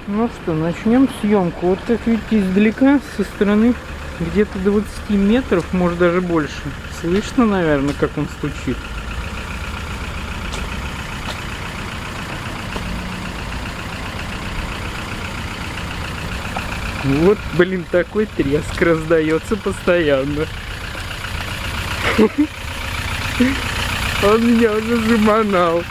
Ну что, начнем съемку. Вот как видите, издалека, со стороны где-то 20 метров, может даже больше. Слышно, наверное, как он стучит. Вот, блин, такой треск раздается постоянно. Он меня уже заманал.